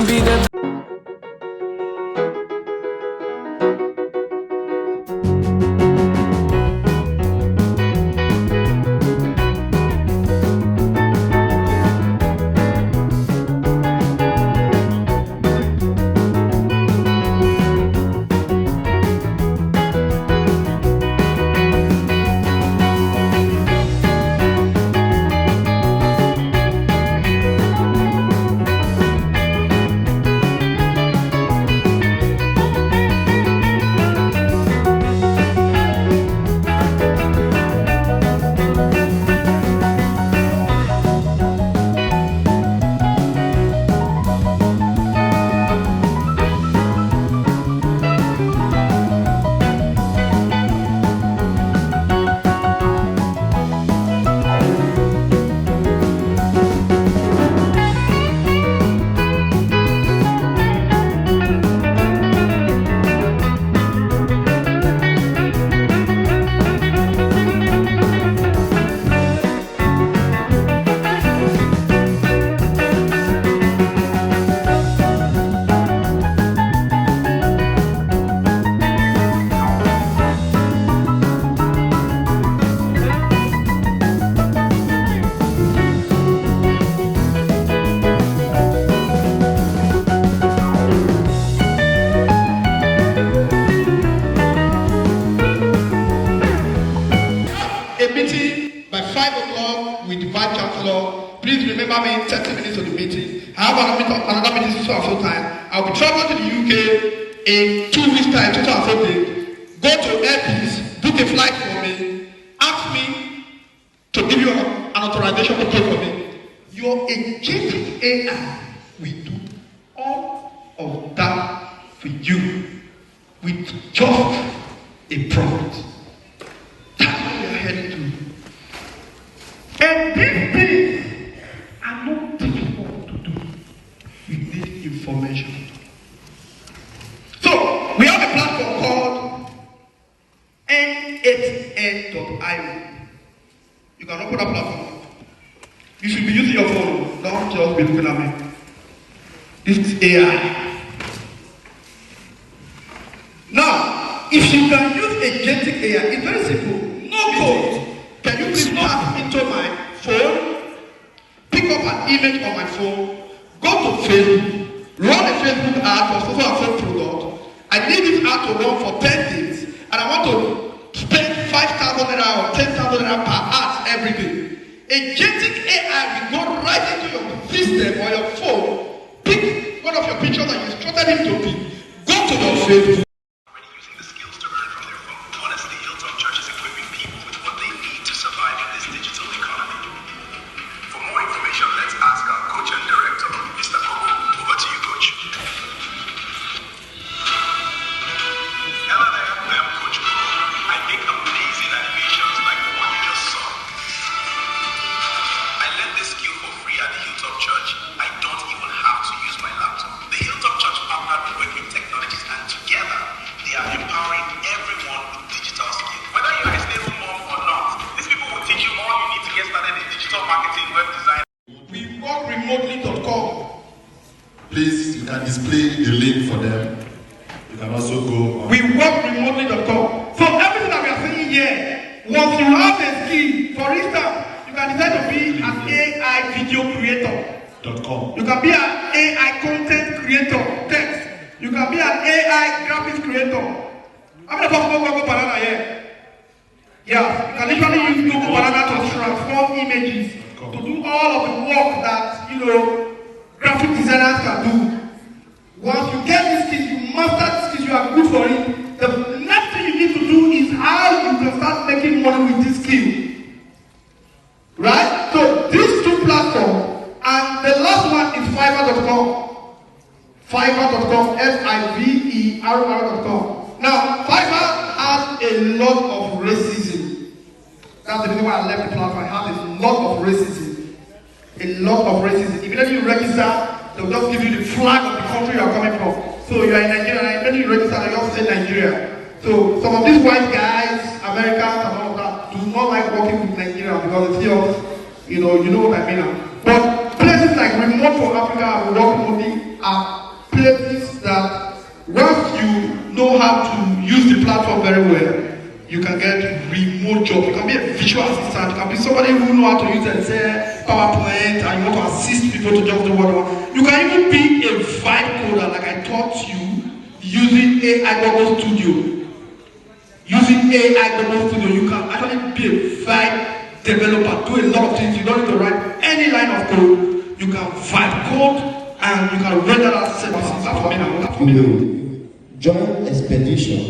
be the by 5 o'clock with the Vice Chancellor. Please remember me 30 minutes of the meeting. I have another meeting so and so time. I'll be traveling to the UK in 2 weeks' time, so and so date. Go to airports, book a flight for me, ask me to give you an authorization to pay for me. Your agentic AI will do all of that for you with just a prompt. That's what we are heading to. And these things are not difficult to do. We need information. So, we have a platform called n8n.io. You can open that platform. You should be using your phone. Don't just be looking at me. This is AI. Now, if you can use agentic AI, it's very simple. No code. Can you please tap into my phone, pick up an image on my phone, go to Facebook, run a Facebook ad for so-and-so product. I need this ad to run for 10 days, and I want to spend 5,000 naira or 10,000 naira per ad every day. Agentic AI will go right into your system or your phone, pick one of your pictures that you instructed him to pick, go to your Facebook. Please, you can display the link for them. You can also go on. We work remotely.com. So everything that we are saying here, once you have a skill, for instance, you can decide to be an AI video creator.com. You can be an AI content creator, text. You can be an AI graphics creator. I'm going to talk about Google Banana here. Yeah, you can literally use Google Banana to transform images, to do all of the work that, graphic designers can do. Once you get these skills, you master these skills, you are good for it. The next thing you need to do is how you can start making money with this skill. Right? So these two platforms, and the last one is Fiverr.com. Fiverr.com, Fiverr.com. Now, Fiverr has a lot of racism. That's the reason why I left the platform. It has a lot of racism. A lot of racism. Immediately you register, they'll just give you the flag of the country you are coming from. So you are in Nigeria, and immediately you register, they just say Nigeria. So some of these white guys, Americans and all of that, do not like working with Nigeria because they feel, you know what I mean. But places like Remote for Africa and Work Remotely are how to use the platform very well, you can get remote job. You can be a visual assistant. You can be somebody who knows how to use Excel, PowerPoint, and you want to assist people to just do what they want. You can even be a vibe coder, like I taught you, using AI Google Studio. Using AI Google Studio, you can actually be a vibe developer, do a lot of things. You don't need to write any line of code. You can vibe code and you can render that services. That's for me now. That's for me now. Join expedition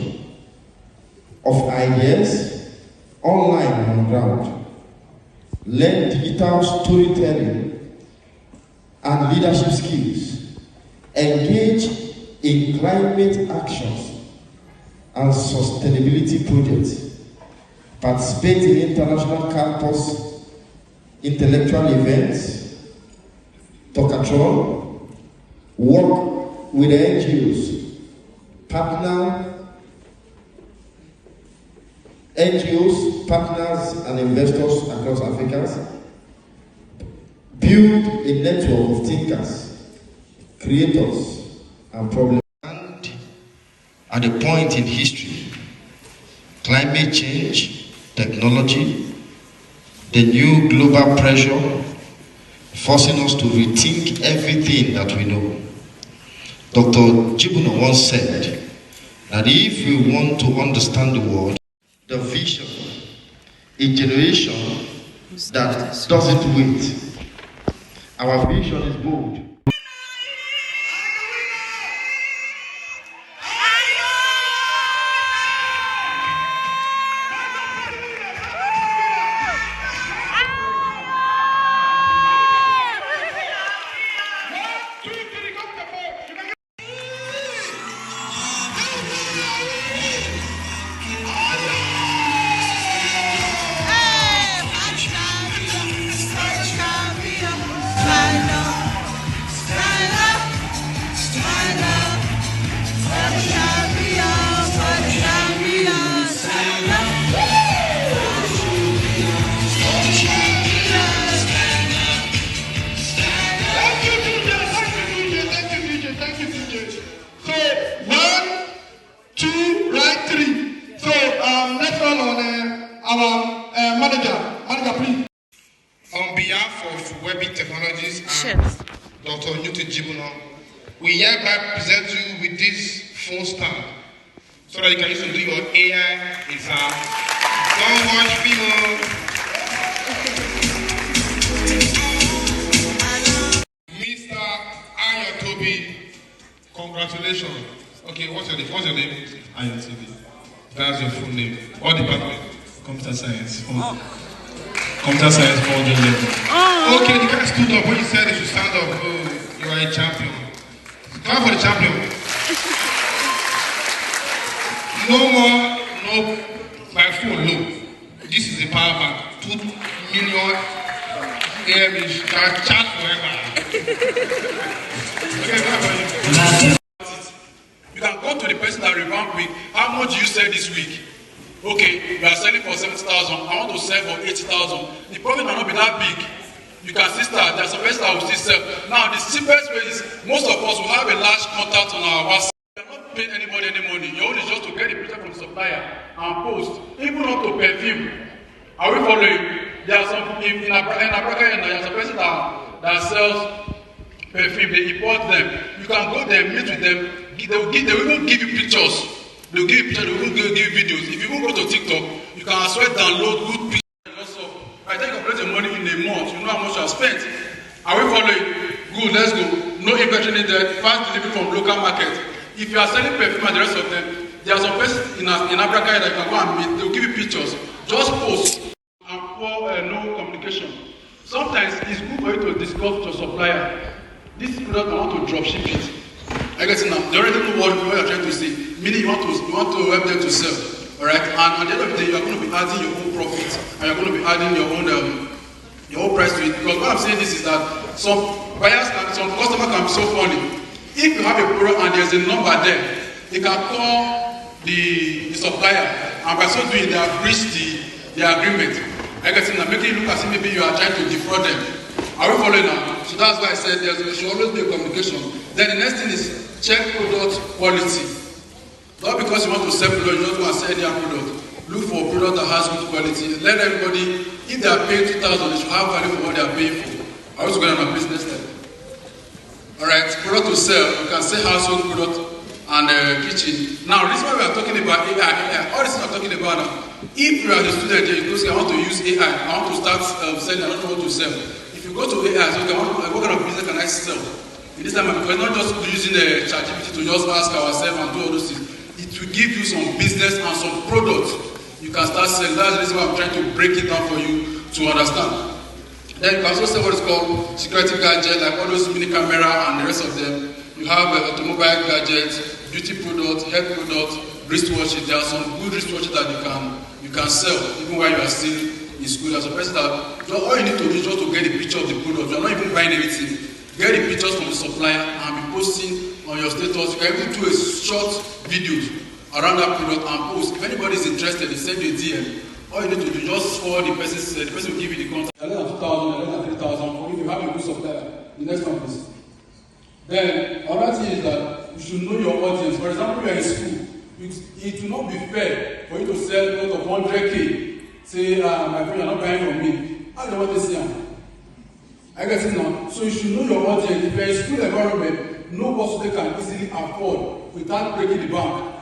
of ideas online and on ground. Learn digital storytelling and leadership skills. Engage in climate actions and sustainability projects. Participate in international campus intellectual events, talkatron, work with NGOs, partners and investors across Africa. Build a network of thinkers, creators, and problem. And at a point in history, climate change, technology, the new global pressure, forcing us to rethink everything that we know. Dr. Jibuno once said that if we want to understand the world, the vision, a generation that doesn't wait. Our vision is bold. On behalf of Webby Technologies and Dr. Jibuno, we hereby present you with this phone stand so that you can use to do your AI exam. Don't watch people. Mr. Ayotobi, congratulations. Okay, what's your name? Ayotobi. That's your full name. What department? Computer science. Computer science 400 level. Okay, the guy stood up when you said you should stand up. Oh, you are a champion. Come for the champion. No more, no, by phone, no. This is a power bank. 2 million AMH. Chat forever. Okay, come for you. You can go to the person that revamp week. How much do you sell this week? Okay, you are selling for 70,000. I want to sell for 80,000. The profit might not be that big. You can still start. There's some person that will still sell. Now, the simplest way is most of us will have a large contact on our WhatsApp. We are not paying anybody any money. Your own is just to get the picture from the supplier and post. Even not to perfume. Are we following? There are some in Abraka, there's a person that sells perfume. They import them. You can go there, meet with them. They will even give you pictures. They will give you pictures, they will give you videos. If you even go to TikTok, you can as well download good pictures. I think you collect your money in a month, you know how much you have spent. Are we following? Good, let's go. No inventory needed, fast delivery from local market. If you are selling perfume and the rest of them, there are some places in Abraka that you can go and meet, they will give you pictures. Just post and pour no communication. Sometimes it's good for you to discuss with your supplier. This product I want to drop ship it. I guess now they already know what you are trying to say. Meaning you want to help them to sell. Alright? And at the end of the day, you are going to be adding your own profit and you are going to be adding your own price to it. Because what I'm saying this is that some buyers some customers can be so funny. If you have a product and there's a number there, they can call the supplier and by so doing they have breached the agreement. I guess now making it look as if maybe you are trying to defraud them. Are we following now? So that's why I said there should always be a communication. Then the next thing is check product quality. Not because you want to sell product, you don't want to sell any product. Look for a product that has good quality. Let everybody, if they are paying 2,000, they should have value for what they are paying for. I also going on a business step. Alright, product to sell, you can sell household product and kitchen. Now, this is why we are talking about AI. All this we are talking about now. If you are the student here, you say, I want to use AI, I want to start selling, I don't know what to sell. If you go to AI, so okay, what kind of business can I sell? In this time, because not just using the ChatGPT to just ask ourselves and do all those things. It will give you some business and some products you can start selling. That's the reason why I'm trying to break it down for you to understand. Then you can also sell what is called security gadgets, like all those mini camera and the rest of them. You have automobile gadgets, beauty products, health products, wristwatches. There are some good wristwatches that you can sell even while you are still in school. As a person that all you need to do is just to get a picture of the product. You are not even buying anything. Get the pictures from the supplier and be posting on your status. You can even do a short video around that product and post. If anybody is interested, they send you a DM. All you need to do is just forward the person will give you the contact. Less than 2,000, less than 3,000, or if you have a good supplier, the next one is. Then another thing is that you should know your audience. For example, you are in school. It will not be fair for you to sell a product of 100K. Say, my friend, you are not buying from me. How do you want to say? I get it now. So you should know your audience. If you are in school environment, know what they can easily afford without breaking the bank.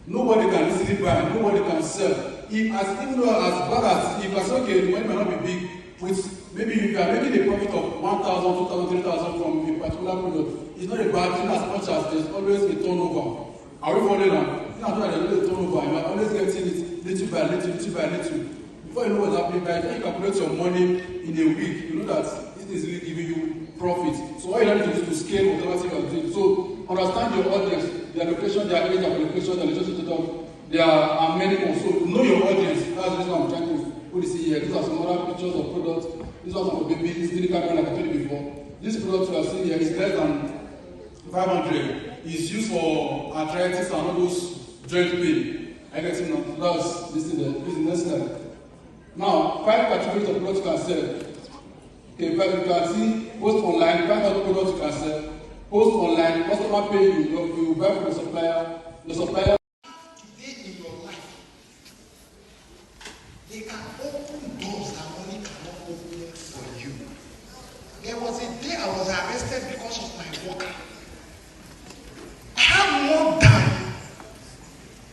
Nobody can easily buy, nobody can sell. If as even though as bad as if as okay, the money may not be big, with maybe you are making a profit of 1,000, 2,000, 3,000 from a particular product, it's not a bad thing as much as there's always a turnover. Are we following now? It's not that there's a turnover, you are always getting it little by little, little by little. Before you know what's happening, by the time you calculate your money in a week, you know that it is really giving you profit. So all you have to do is to scale whatever thing you are doing. So understand your audience, their location, their age of location, their relationship to them. There are many more. So know your audience. That's the reason I'm trying to put this here. These are some other pictures of products. These are some of baby. This is camera like I told you before. This product you are seeing here is less than 500. It's used for arthritis and all those joint pain. I get it now. That's this is the next slide. Now, 5 categories of products you can sell. Okay, but you can see post online, 5 other products you can sell. Post online, customer pay you buy from the supplier. The supplier. Today in your life, they can open doors that money cannot open for you. There was a day I was arrested because of my work. I have more than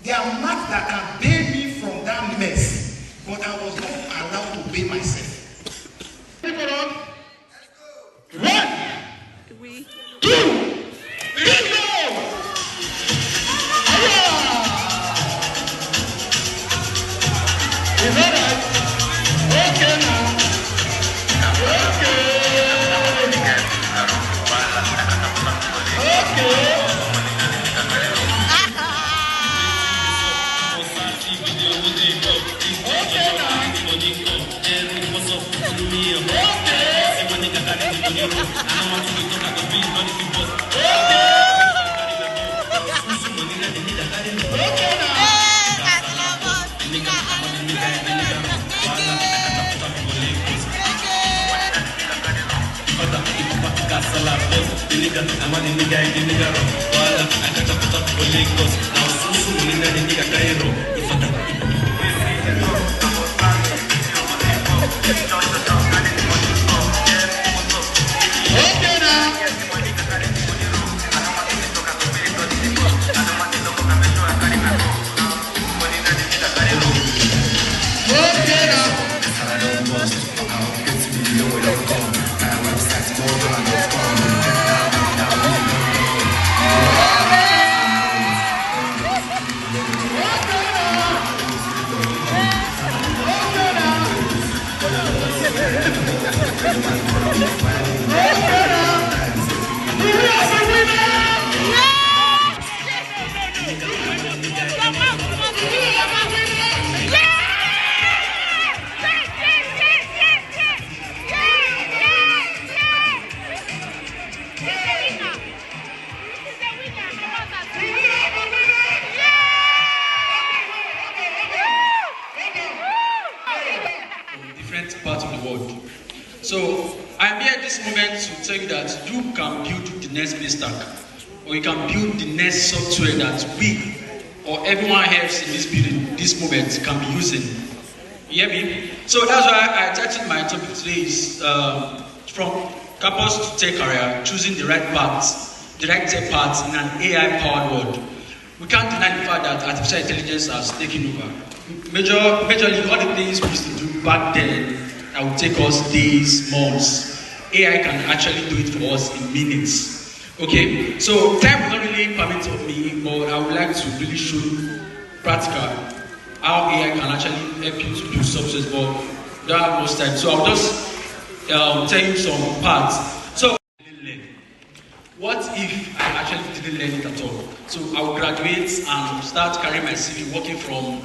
the amount that can pay me from that mess, but I was not allowed to pay myself. 1, 2, 3, go! Is that right? Okay now. Parts of the world. So I'm here at this moment to tell you that you can build the next base stack. or you can build the next software that we or everyone else in this building, this moment, can be using. You hear me? So that's why I titled my topic today is from campus to tech career, choosing the right path, the right tech path in an AI-powered world. We can't deny the fact that artificial intelligence has taken over. Majorly, all the things we used to do back then that would take us days, months, AI can actually do it for us in minutes. Okay, so time will not really permit of me, but I would like to really show you practical how AI can actually help you to build software, but we don't have much time. So I'll just tell you some parts. So what if I actually didn't learn it at all? So I will graduate and start carrying my CV, working from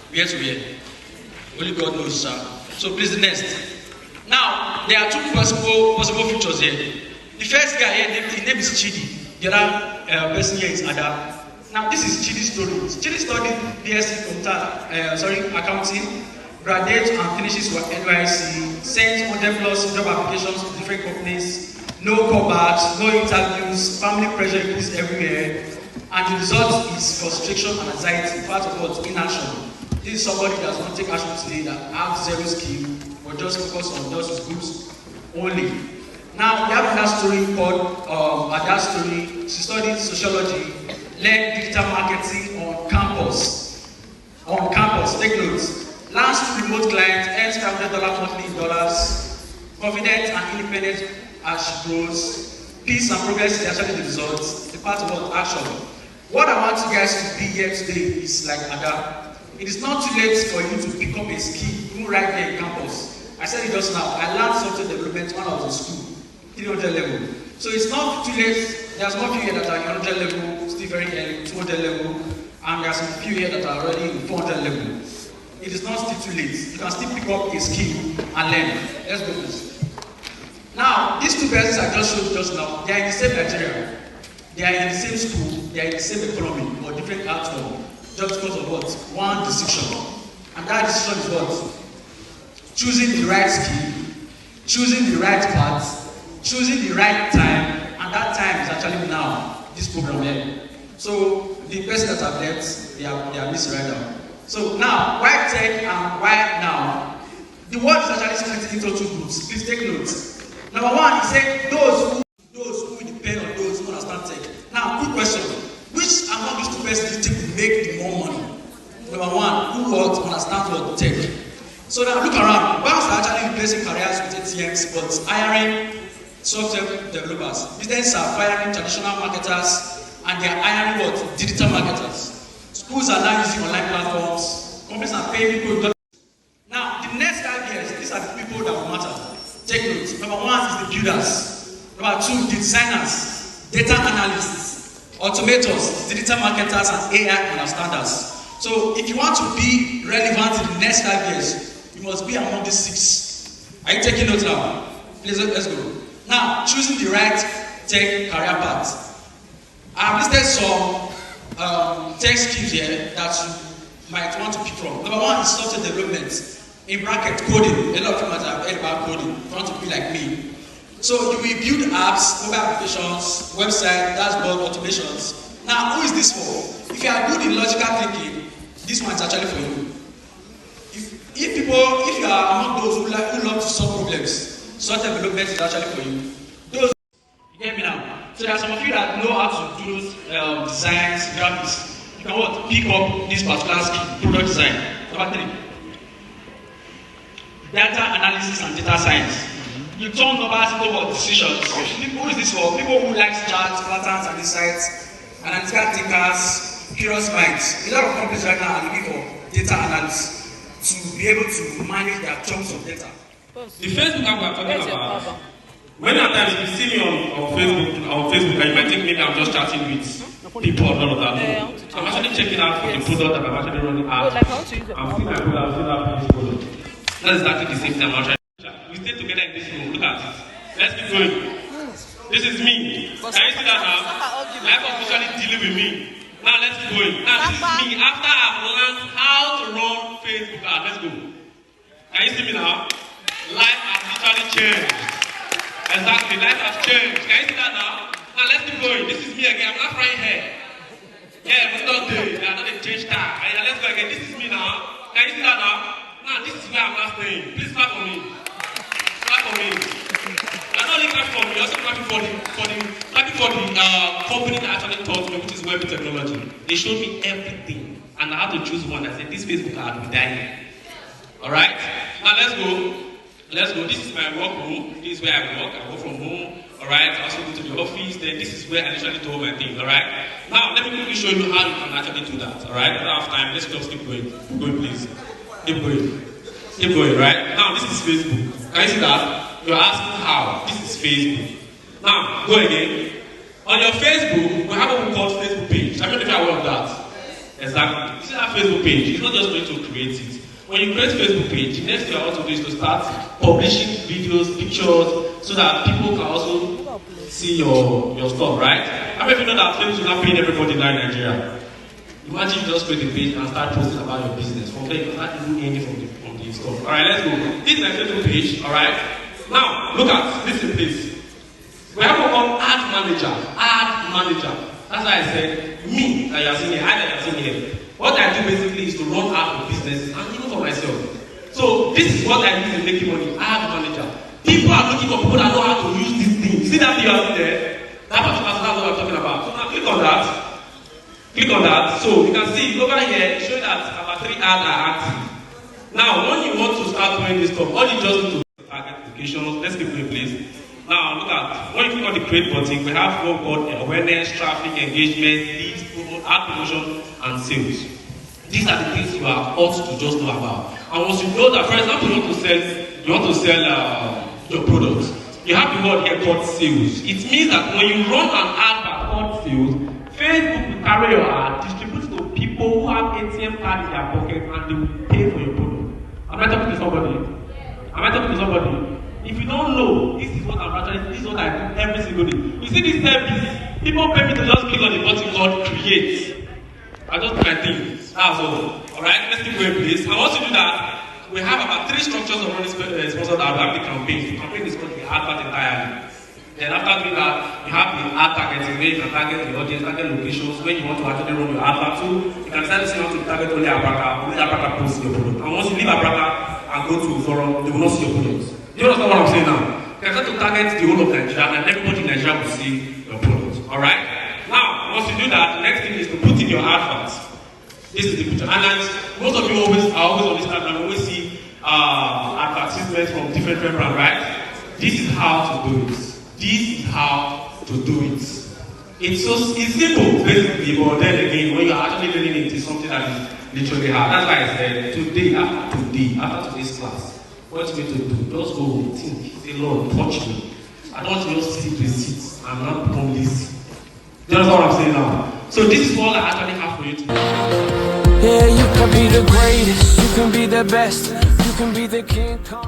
where to where? Only God knows, sir. So please, the next. Now, there are two possible futures here. The first guy here, his name is Chidi. The other person here is Ada. Now, this is Chidi's story. Chidi studied BSc accounting, graduates and finishes with NYSC, sends 100+ job applications to different companies, no callbacks, no interviews, family pressure increase everywhere, and the result is frustration and anxiety, part of what? Inaction. This is somebody that does not take action today, that has zero skill, but just focus on just his groups only. Now, we have another story called Ada's story. She studied sociology, learned digital marketing on campus. Take notes. Lands to remote clients, earns $500 monthly in dollars, confident and independent as she grows. Peace and progress is actually the result, the part of what action. What I want you guys to be here today is like Ada. It is not too late for you to pick up a skill, even right there in campus. I said it just now. I learned software development when I was in school, 300 level. So it's not too late. There's some few here that are 100 level, still very early, 200 level, and there are some few here that are already in 400 level. It is not still too late. You can still pick up a skill and learn. Let's go please. Now, these two persons I just showed just now, they are in the same Nigeria. They are in the same school, they are in the same economy, but different outcome. Just because of what? One decision. And that decision is what? Choosing the right skill, choosing the right path, choosing the right time, and that time is actually now, this program here. So the person that have left, they are missing right now. So now, why tech and why now? The word is actually split into two groups. Please take notes. Number one, he said those who depend on those who understand tech. Now, quick question. Which among these two persons do you think will make the more money? Number one, who understands what tech? So now look around. Banks are actually replacing careers with ATMs, but hiring software developers. Businesses are firing traditional marketers, and they are hiring what? Digital marketers. Schools are now using online platforms. Companies are paying people. Now, the next 5 years, these are the people that will matter. Take note. Number one is the builders. Number two, the designers, data analysts, automators, digital marketers, and AI understanders. So if you want to be relevant in the next 5 years, you must be among these 6. Are you taking notes now? Please, let's go. Now, choosing the right tech career path. I have listed some tech skills here that you might want to pick from. Number one is software development. In bracket, coding. A lot of people might have heard about coding. If you want to be like me. So you will build apps, mobile applications, website, dashboard, automations. Now, who is this for? If you are good in logical thinking, this one is actually for you. If you are among those who love to solve problems, software development is actually for you. Those, you get me now? So there are some of you that know how to do designs, graphics. You can what? Pick up this particular skill, product design. Number 3. Data analysis and data science. You turn numbers into what? Decisions. Who is this for? People who like charts, patterns, and insights, analytical thinkers, curious minds. A lot of companies right now are looking for data analysts to be able to manage their chunks of data. The Facebook app we're talking about, many times you see me on Facebook, and you might think maybe I'm just chatting with people and all of that. No. I'm actually checking out for the product that I'm actually running out. I'm seeing my product, I'm seeing out this product. That's exactly the same thing I'm trying to chat. We stay together in this room. Look at it. Let's keep going. This is me. Can you see that now? Life officially dealing with me. Now let's keep going. Now this is me. After I've learned how to run Facebook ad, let's go. Can you see me now? Life has literally changed. Exactly, life has changed. Can you see that now? Now let's keep going. This is me again. I'm not frying hair. Yeah, but not the. I'm not a change that. Let's go again. This is me now. Can you see that now? Now this is where I'm not staying. Please clap for me. Clap for me. I not only clap for me, also clapping for the company that actually taught me, which is web technology. They showed me everything, and I had to choose one. I said, this Facebook ad will die here. All right. Now let's go. Let's go. This is my work room. This is where I work. I work from home. All right. I also go to the office. Then this is where I literally do all my things. All right. Now let me quickly show you how you can actually do that. All right. I don't have time. Let's just keep going. Keep going, please. Keep going. Keep going. Right. Now this is Facebook. Can you see that? You're asking how. This is Facebook. Now go again. On your Facebook, we have what we call Facebook page. I don't know if you're aware of that. Exactly. This is our Facebook page. It's not just going to create it. When you create a Facebook page, the next thing you want to do is to start publishing videos, pictures, so that people can also see your stuff, right? I mean, if you know that Facebook is not paying everybody now in Nigeria. Imagine you just create a page and start posting about your business. From there, you can start doing anything from the stuff. Alright, let's go. This is my Facebook page, alright? Now, look at this place. We have what we call ad manager. Ad manager. That's why I said, me that you are seeing here, I that you are seeing here. What I do basically is to run ad for businesses and even for myself. So this is what I use in making money. Ad manager. People are looking for people that know how to use this thing. You see that thing you are seeing there? That particular that's what I'm talking about. So now click on that. Click on that. So you can see over here, show that about 3 ads are active. Now, when you want to start doing this stuff, all you just need to target locations. Let's keep going, please. Now, look at, when you click on the create button, we have what we call awareness, traffic, engagement, leads, ad promotion, and sales. These are the things you are ought to just know about. And once you know that, for example, you want to sell your products, you have the word here called sales. It means that when you run an ad that called sales, Facebook will carry your ad, distribute to people who have ATM card in their pocket, and they will pay for your product. Am I talking to somebody? Am I talking to somebody? If you don't know, this is what I do every single day. You see this service, people pay me to just click on the button called create. I just do my thing. That's all. Alright, let's keep going, please. And once you do that, we have about 3 structures of running sponsored ad. We have the campaign. The campaign is called the advert entirely. Then after doing that, you have the ad targeting, where you can target the audience, target locations, when you want to actually run your advert too. You can decide to say you want to target only Abraka, only Abraka posts your product. And once you leave Abraka and go to forum, they will not see your products. You understand what I'm saying now? You can start to target the whole of Nigeria, and everybody in Nigeria will see your product. Alright? Now, once you do that, the next thing is to put in your adverts. This is the picture. And most of you are always on Instagram, always see advertisements from different brands, right? This is how to do it. This is how to do it. It's simple, basically, but then again, when you're actually learning it, it's something that is literally hard. That's why I said, after today's class, what you need to do, just go think, say, Lord, touch me. I don't want to just see receipts. I'm not become lazy. Do you understand what I'm saying now? So this is all I actually have for you today. Yeah, you can be the greatest, you can be the best, you can be the King Kong.